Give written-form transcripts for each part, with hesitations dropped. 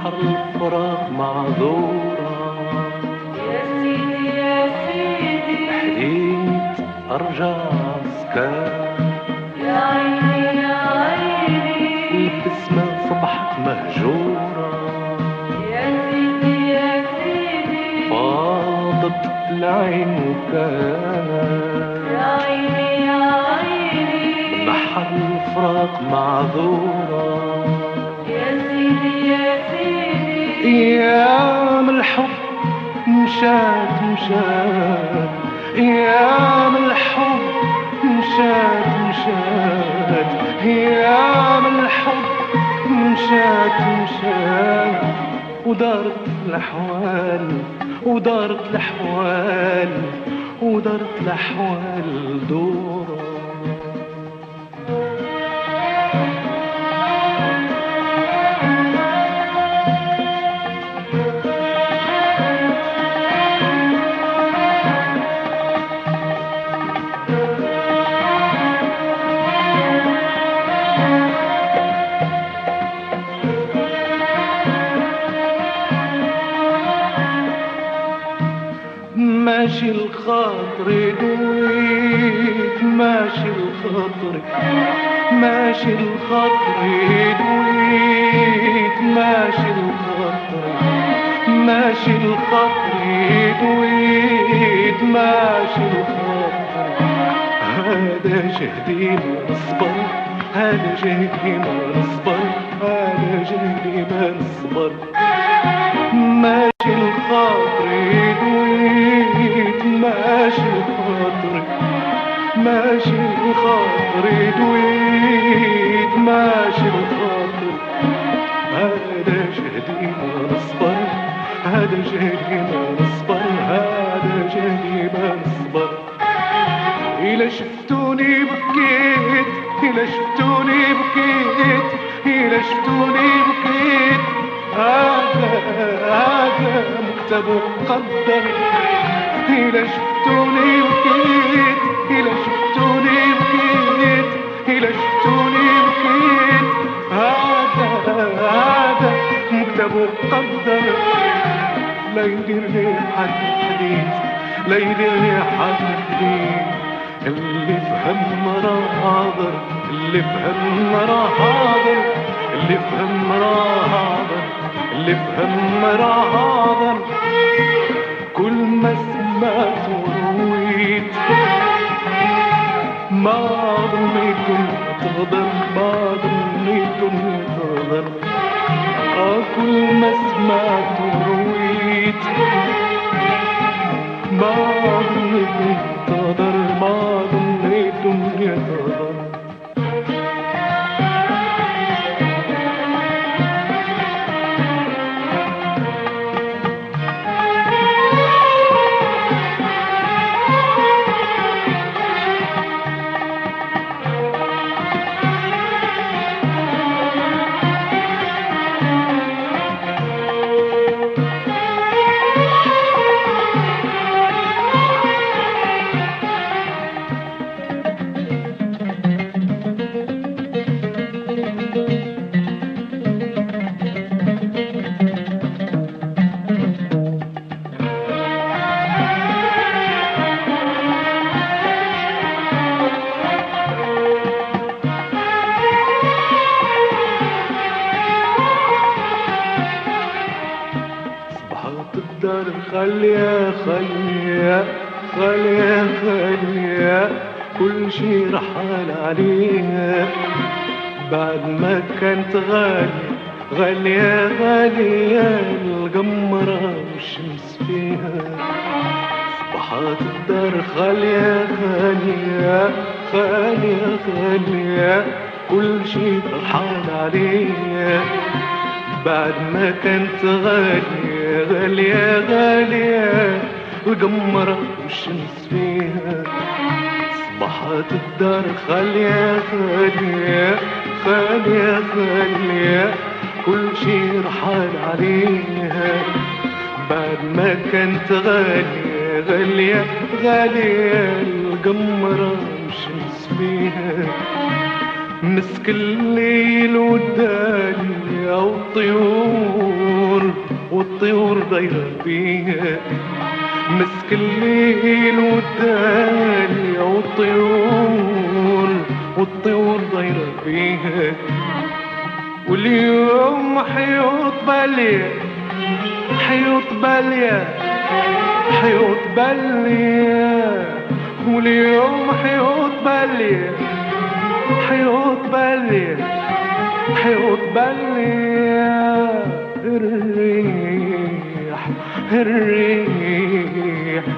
بحر الفراق معذورة. يا سيدي يا سيدي حديت أرجع سكان، يا عيني يا عيني البسمة صبحت مهجورة. يا سيدي يا سيدي فاضت العين وكان يا عيني يا عيني بحر الفراق معذورة. يا سيدي يا سيدي أيام الحب مشات مشات، أيام الحب مشات مشات، أيام الحب مشات مشات، ودارت الأحوال ودارت الأحوال ودارت الأحوال دورة. ماشي الخاطر دويت، ماشي الخاطر، ماشي الخاطر دويت، ماشي الخاطر، ماشي الخاطر دويت، ماشي الخاطر. هذا جهدي ما نصبر، هذا جهدي ما نصبر، هذا جهدي ما نصبر. ماشي الخاطر دويت، ماشي الخاطر، ماشي الخاطر دويت، ماشي الخاطر. هذا جهدي ما نصبر، هذا جهدي ما نصبر، هذا جهدي ما نصبر. إلا شفتوني بكيت، إلا شفتوني بكيت، إلا شفتوني بكيت، هذا مكتب وقدر. إلا شفتوني بكيت، إلا شفتوني بكيت، إلا شفتوني بكيت، هذا مكتب وقدر. لا يديرني حد حديث، لا يديرني حد حديث. اللي فهم راه حاضر، اللي فهم راه حاضر، اللي فهم راه حاضر، اللي فهم راه حاضر. كل ما سمعت ورويت ما ظنيت تغدر، ما ظنيت تغدر. كل ما سمعت ورويت ما ظنيت تغدر، ما ظنيت تغدر. الدار خليها خليها خليها خليها، كل شي رحال عليها. بعد ما كانت غالية غالية غالية، القمرة والشمس فيها. صبحات الدار خالية خالية خالية خالية، كل شي رحال عليها. بعد ما كانت غالية غالية غالية، القمرة والشمس فيها. صبحت الدار خالية خالية خالية خالية، كل شي رحال عليها. بعد ما كانت غالية غالية غالية، القمرة والشمس فيها. مسك الليل والدنيا والطيور والطيور دايرة بيها مسك الليل والدالية والطيور دايرة بيها واليوم حيوط بالية واليوم حيوط بالية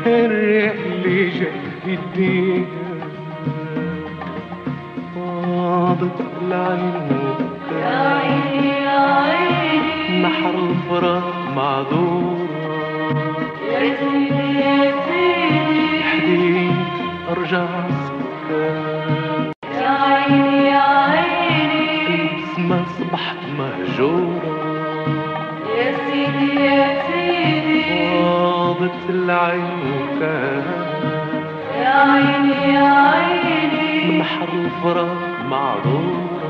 الريح اللي جاي يديها فاضت العيون يا عيني يا عيني نحر الفراق معذورة يا سيدي يا سيدي حديد أرجع سكان يا عيني يا عيني البسمة صبحت مهجورة يا سيدي يا سيدي فاضت العيون يا عيني يا عيني نحر الفراق معذورة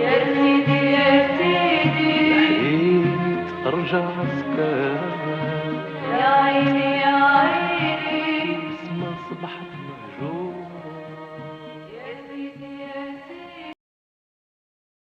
يا سيدي يا سيدي حديد أرجع سكان